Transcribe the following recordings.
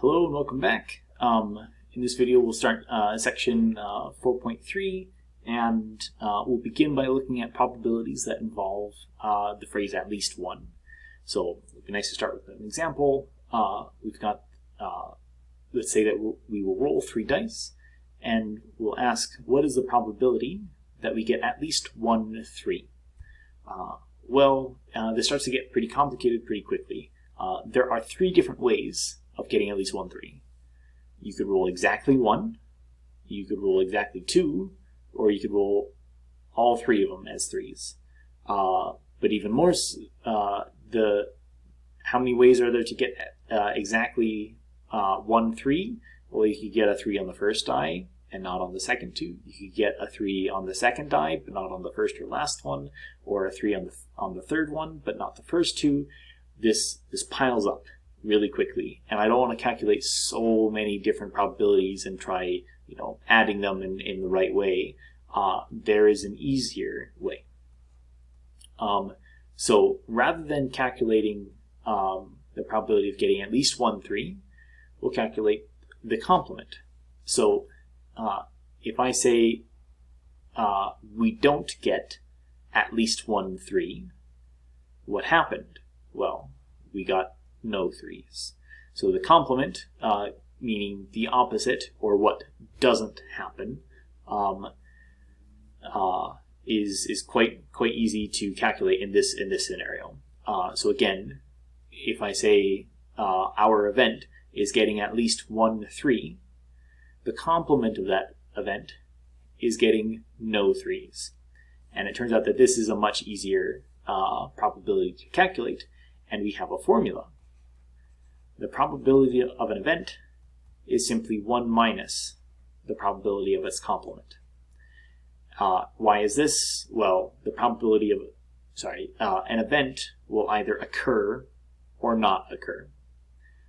Hello and welcome back. In this video we'll start section 4.3 and we'll begin by looking at probabilities that involve the phrase at least one. So it would be nice to start with an example. We've got, let's say that we will roll 3 dice and we'll ask what is the probability that we get at least 1 3. This starts to get pretty complicated pretty quickly. There are 3 different ways of getting at least 1 3. You could roll exactly 1, you could roll exactly 2, or you could roll all 3 of them as 3s. But even more, how many ways are there to get exactly 1 3? Well, you could get a 3 on the first die and not on the second 2. You could get a 3 on the second die but not on the first or last one, or a 3 on the third one but not the first 2. This piles up really quickly, and I don't want to calculate so many different probabilities and try, adding them in the right way. There is an easier way. So rather than calculating the probability of getting at least 1 3, we'll calculate the complement. So if I say we don't get at least 1 3, what happened? Well, we got no 3s. So the complement, meaning the opposite or what doesn't happen, is quite easy to calculate in this scenario. So again, if I say our event is getting at least 1 3, the complement of that event is getting no 3s. And it turns out that this is a much easier probability to calculate, and we have a formula. The probability of an event is simply 1 minus the probability of its complement. Why is this? Well, the probability of, an event will either occur or not occur.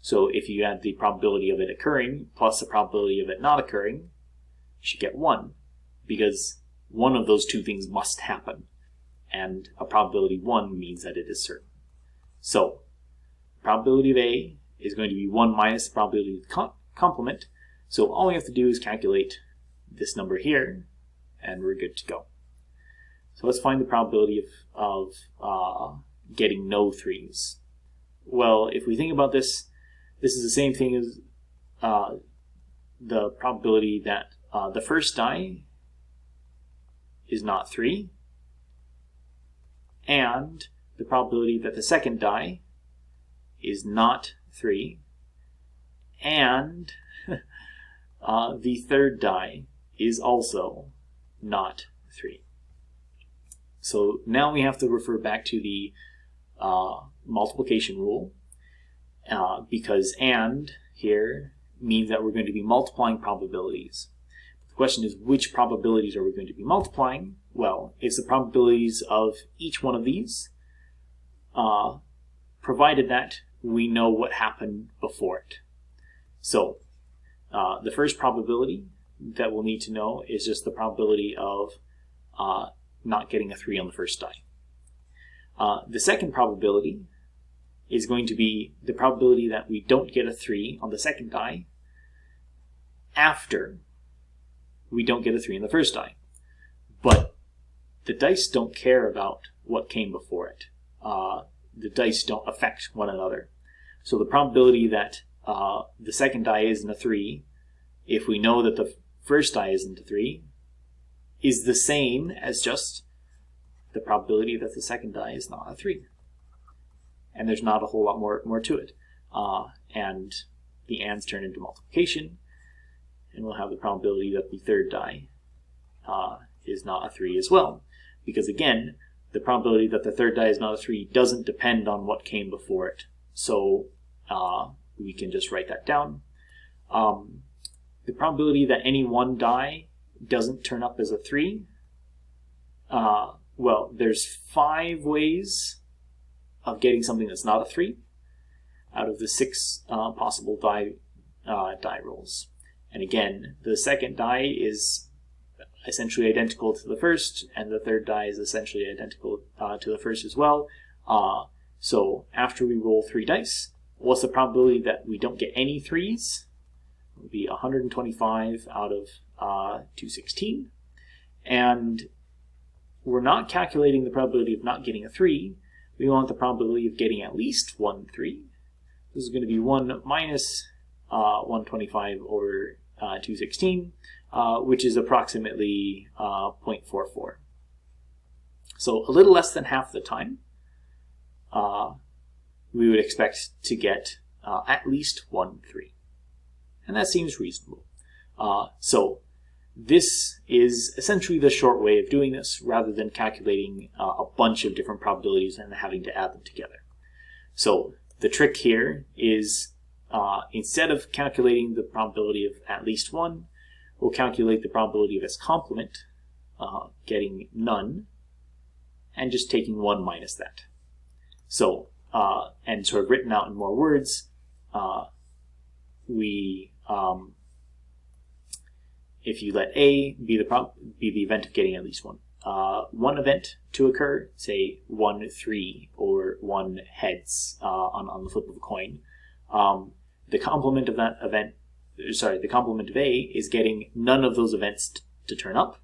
So if you add the probability of it occurring plus the probability of it not occurring, you should get 1, because one of those 2 things must happen, and a probability 1 means that it is certain. So probability of A is going to be 1 minus the probability of the complement. So all we have to do is calculate this number here, and we're good to go. So let's find the probability of getting no 3s. Well, if we think about this, this is the same thing as the probability that the first die is not 3, and the probability that the second die is not 3, and the third die is also not 3. So now we have to refer back to the multiplication rule, because and here means that we're going to be multiplying probabilities. The question is, which probabilities are we going to be multiplying? Well, it's the probabilities of each one of these, provided that we know what happened before it. So the first probability that we'll need to know is just the probability of not getting a 3 on the first die. The second probability is going to be the probability that we don't get a 3 on the second die after we don't get a 3 on the first die. But the dice don't care about what came before it. The dice don't affect one another. So the probability that the second die isn't a 3, if we know that the first die isn't a 3, is the same as just the probability that the second die is not a 3. And there's not a whole lot more to it. And the ands turn into multiplication, and we'll have the probability that the third die is not a 3 as well. Because again, the probability that the third die is not a 3 doesn't depend on what came before it. So we can just write that down. The probability that any one die doesn't turn up as a 3, well, there's 5 ways of getting something that's not a 3 out of the 6 possible die rolls. And again, the second die is essentially identical to the first, and the third die is essentially identical to the first as well. So after we roll 3 dice, what's the probability that we don't get any 3s? It would be 125 out of 216. And we're not calculating the probability of not getting a 3. We want the probability of getting at least 1 3. This is going to be 1 minus 125 over 216, which is approximately 0.44. So a little less than half the time, we would expect to get at least 1 3. And that seems reasonable. So this is essentially the short way of doing this, rather than calculating a bunch of different probabilities and having to add them together. So the trick here is, instead of calculating the probability of at least 1, we'll calculate the probability of its complement, getting none, and just taking 1 minus that. So, and sort of written out in more words, if you let A be the event of getting at least one event to occur, say 1 3 or 1 heads on the flip of a coin, the complement of that event, the complement of A is getting none of those events to turn up.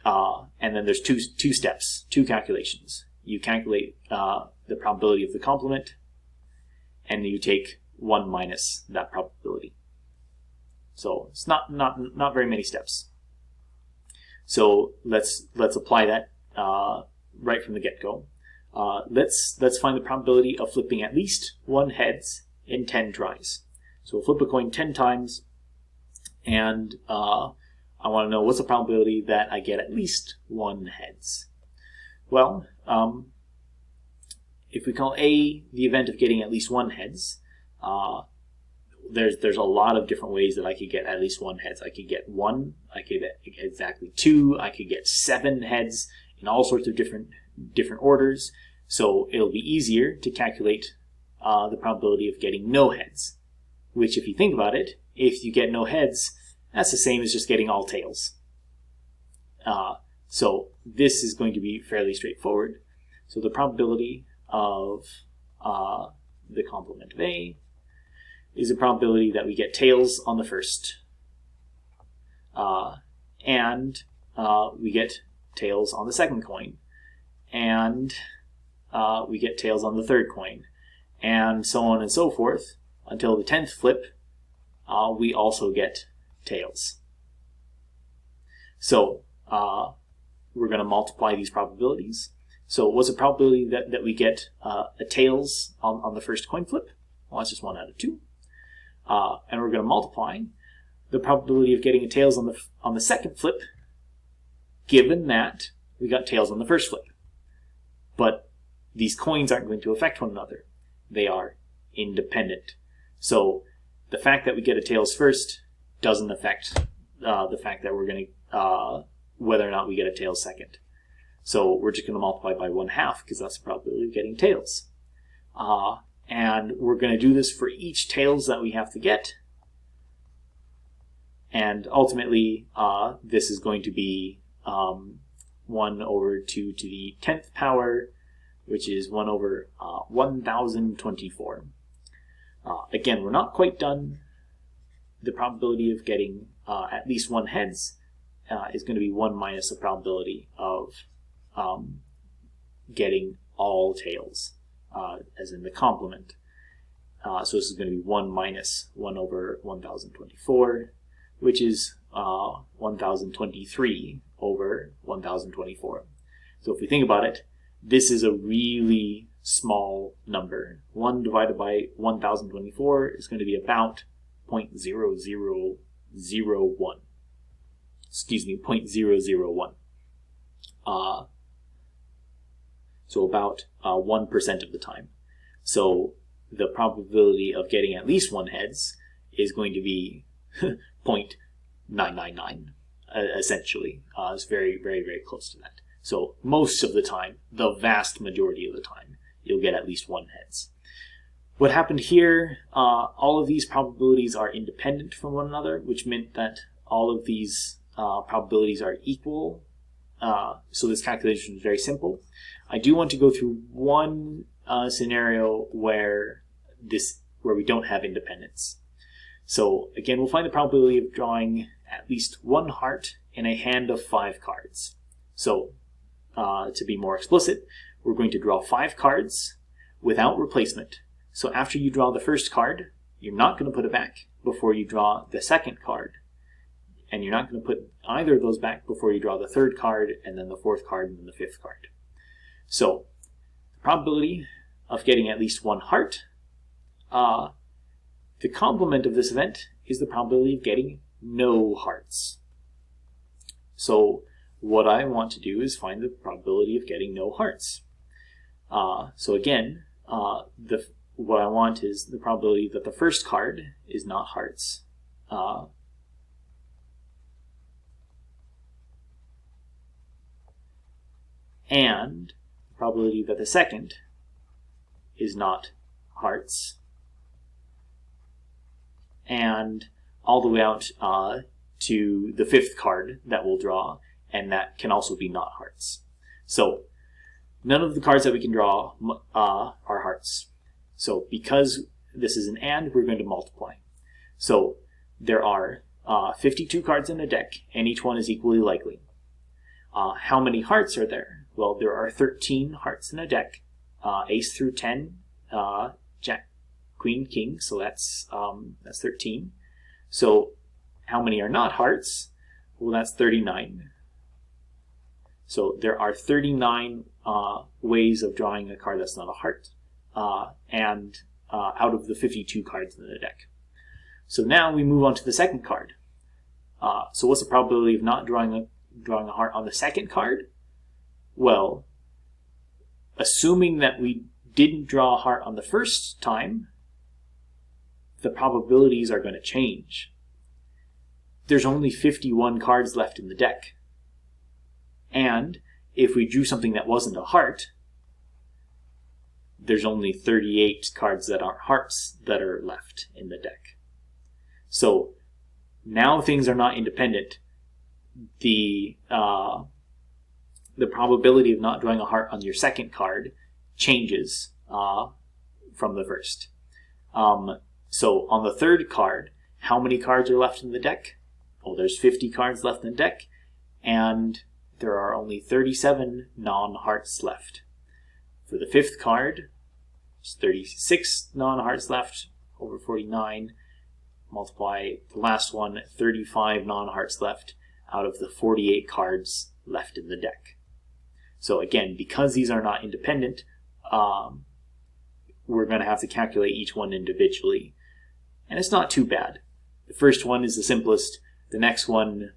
And then there's two steps, 2 calculations. You calculate the probability of the complement, and you take 1 minus that probability. So it's not very many steps. So let's apply that right from the get-go. Let's find the probability of flipping at least 1 heads in 10 tries. So we'll flip a coin 10 times, and I want to know what's the probability that I get at least 1 heads. Well, if we call A the event of getting at least 1 heads, there's a lot of different ways that I could get at least 1 heads. I could get 1, I could get exactly 2, I could get 7 heads in all sorts of different orders. So it'll be easier to calculate the probability of getting no heads, which, if you think about it, if you get no heads, that's the same as just getting all tails. So this is going to be fairly straightforward. So the probability of the complement of A is a probability that we get tails on the first, and we get tails on the second coin, and we get tails on the third coin, and so on and so forth until the 10th flip. We also get tails. So we're going to multiply these probabilities. So what's the probability that we get a tails on the first coin flip? Well, that's just 1 out of 2. And we're going to multiply the probability of getting a tails on the second flip, given that we got tails on the first flip. But these coins aren't going to affect one another. They are independent. So the fact that we get a tails first doesn't affect the fact that we're going to whether or not we get a tails second. So we're just going to multiply by 1/2 because that's the probability of getting tails. And we're going to do this for each tails that we have to get. And ultimately, this is going to be 1 over 2 to the 10th power, which is 1 over 1024. Again, we're not quite done. The probability of getting at least 1 heads is going to be 1 minus the probability of getting all tails, as in the complement. So this is going to be 1 minus 1 over 1024, which is 1023 over 1024. So if we think about it, this is a really small number. 1 divided by 1024 is going to be about 0.0001. Excuse me, 0.001. So about 1% of the time. So the probability of getting at least 1 heads is going to be 0.999, essentially. It's very, very, very close to that. So most of the time, the vast majority of the time, you'll get at least 1 heads. What happened here, all of these probabilities are independent from one another, which meant that all of these probabilities are equal. So this calculation is very simple. I do want to go through one scenario where we don't have independence. So again, we'll find the probability of drawing at least one heart in a hand of 5 cards. So to be more explicit, we're going to draw 5 cards without replacement. So after you draw the first card, you're not going to put it back before you draw the second card. And you're not going to put either of those back before you draw the third card, and then the fourth card, and then the fifth card. So the probability of getting at least one heart, the complement of this event is the probability of getting no hearts. So what I want to do is find the probability of getting no hearts. So again, what I want is the probability that the first card is not hearts. And the probability that the second is not hearts. And all the way out to the fifth card that we'll draw, and that can also be not hearts. So none of the cards that we can draw are hearts. So because this is an and, we're going to multiply. So there are 52 cards in a deck, and each one is equally likely. How many hearts are there? Well, there are 13 hearts in a deck, ace through 10, jack, queen, king, so that's 13. So how many are not hearts? Well, that's 39. So there are 39 ways of drawing a card that's not a heart, and out of the 52 cards in the deck. So now we move on to the second card. So what's the probability of not drawing a heart on the second card? Well, assuming that we didn't draw a heart on the first time, the probabilities are going to change. There's only 51 cards left in the deck. And if we drew something that wasn't a heart, there's only 38 cards that aren't hearts that are left in the deck. So now things are not independent. The probability of not drawing a heart on your second card changes from the first. So on the third card, how many cards are left in the deck? Well, there's 50 cards left in the deck, and there are only 37 non-hearts left. For the fifth card, there's 36 non-hearts left, over 49. Multiply the last one, 35 non-hearts left out of the 48 cards left in the deck. So again, because these are not independent, we're going to have to calculate each one individually. And it's not too bad. The first one is the simplest. The next one,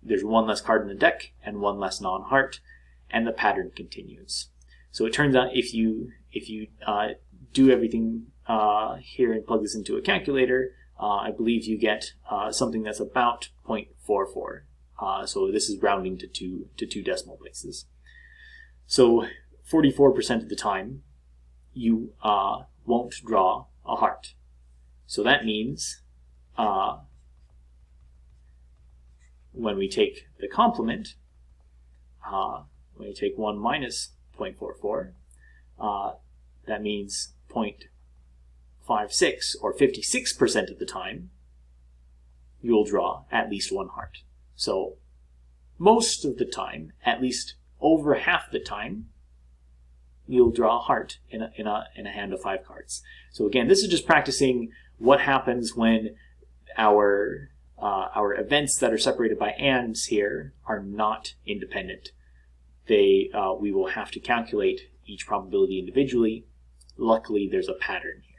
there's one less card in the deck and one less non-heart, and the pattern continues. So it turns out if you do everything here and plug this into a calculator, I believe you get something that's about 0.44. So this is rounding to two decimal places. So 44% of the time, you won't draw a heart. So that means when we take the complement, when we take 1 minus 0.44, that means 0.56, or 56% of the time, you'll draw at least one heart. So most of the time, at least over half the time, you'll draw a heart in a hand of 5 cards. So again, this is just practicing what happens when our events that are separated by ands here are not independent. We will have to calculate each probability individually. Luckily, there's a pattern here.